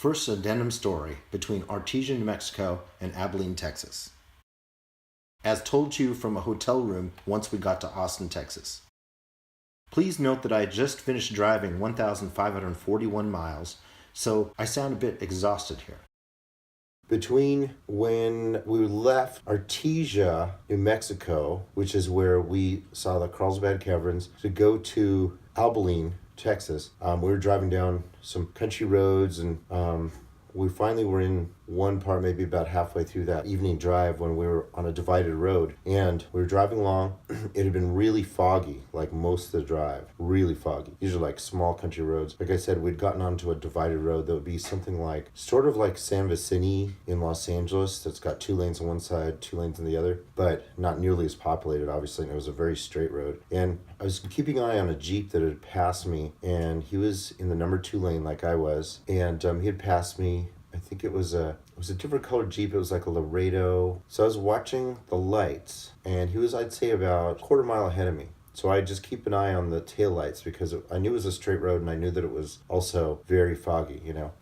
First addendum story between Artesia, New Mexico and Abilene, Texas. As told to you from a hotel room once we got to Austin, Texas. Please note that I had just finished driving 1,541 miles, so I sound a bit exhausted here. Between when we left Artesia, New Mexico, which is where we saw the Carlsbad Caverns, to go to Abilene, Texas, we were driving down some country roads, and we finally were in one part, maybe about halfway through that evening drive, when we were on a divided road, and we were driving along. It had been really foggy, like most of the drive, really foggy. These are like small country roads. Like I said, we'd gotten onto a divided road that would be something like, sort of like San Vicente in Los Angeles, that's got 2 lanes on one side, 2 lanes on the other, but not nearly as populated, obviously, and it was a very straight road. And I was keeping an eye on a Jeep that had passed me, and he was in the number 2 lane like I was, and he had passed me. I think it was a different colored Jeep. It was like a Laredo. So I was watching the lights, and he was, I'd say, about a quarter mile ahead of me. So I just keep an eye on the taillights, because I knew it was a straight road, and I knew that it was also very foggy,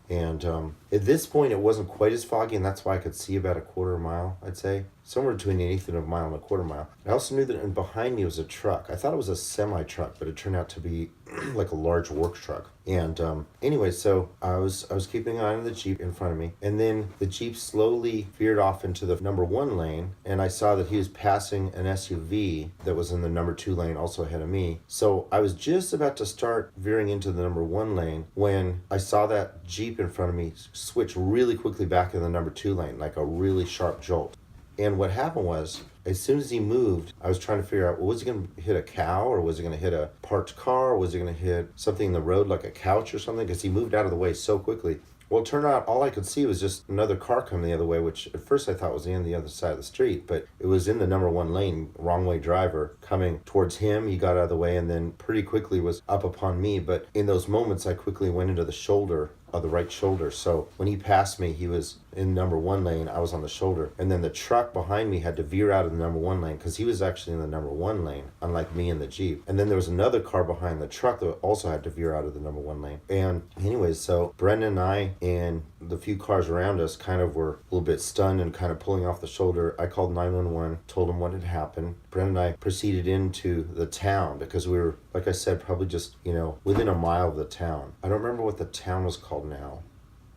And at this point, it wasn't quite as foggy, and that's why I could see about a quarter mile, I'd say. Somewhere between an eighth of a mile and a quarter mile. I also knew that behind me was a truck. I thought it was a semi-truck, but it turned out to be like a large work truck. And anyway, so I was keeping an eye on the Jeep in front of me, and then the Jeep slowly veered off into the number 1 lane, and I saw that he was passing an SUV that was in the number 2 lane, also ahead of me. So I was just about to start veering into the number 1 lane when I saw that Jeep in front of me switch really quickly back in the number 2 lane, like a really sharp jolt. And what happened was, as soon as he moved, I was trying to figure out, well, was he going to hit a cow, or was he going to hit a parked car, or was he going to hit something in the road like a couch or something? Because he moved out of the way so quickly. Well, it turned out all I could see was just another car coming the other way, which at first I thought was in the other side of the street, but it was in the number 1 lane, wrong way driver coming towards him. He got out of the way and then pretty quickly was up upon me. But in those moments, I quickly went into the shoulder of the right shoulder. So when he passed me, he was in number 1 lane, I was on the shoulder. And then the truck behind me had to veer out of the number 1 lane, because he was actually in the number 1 lane, unlike me and the Jeep. And then there was another car behind the truck that also had to veer out of the number 1 lane. And anyways, so Brendan and I and the few cars around us kind of were a little bit stunned and kind of pulling off the shoulder. I called 911, told him what had happened. Brendan and I proceeded into the town, because we were, like I said, probably just, within a mile of the town. I don't remember what the town was called now.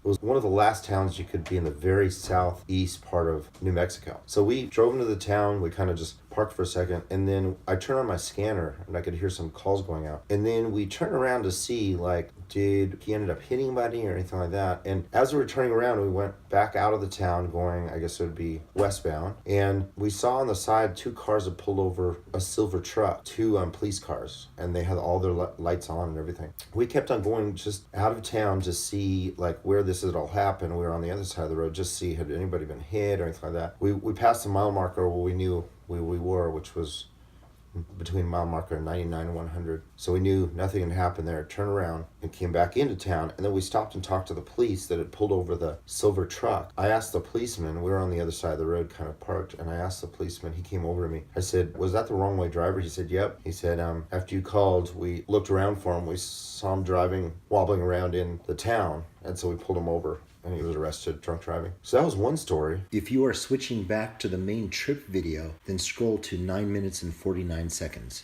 It was one of the last towns you could be in the very southeast part of New Mexico. So we drove into the town. We kind of just parked for a second, and then I turned on my scanner, and I could hear some calls going out. And then we turned around to see, like, did he ended up hitting anybody or anything like that? And as we were turning around, we went back out of the town going, I guess it would be westbound. And we saw on the side 2 cars that pulled over a silver truck, 2 police cars, and they had all their lights on and everything. We kept on going just out of town to see, like, where this had all happened. We were on the other side of the road just to see had anybody been hit or anything like that. We passed the mile marker where we knew we were, which was between mile marker 99 and 100. So we knew nothing had happened there. Turned around and came back into town, and then we stopped and talked to the police that had pulled over the silver truck. I asked the policeman, we were on the other side of the road, kind of parked, and I asked the policeman, he came over to me. I said, was that the wrong way driver? He said, yep. He said, after you called, we looked around for him. We saw him wobbling around in the town, and so we pulled him over, and he was arrested, drunk driving. So that was one story. If you are switching back to the main trip video, then scroll to 9 minutes and 49 seconds.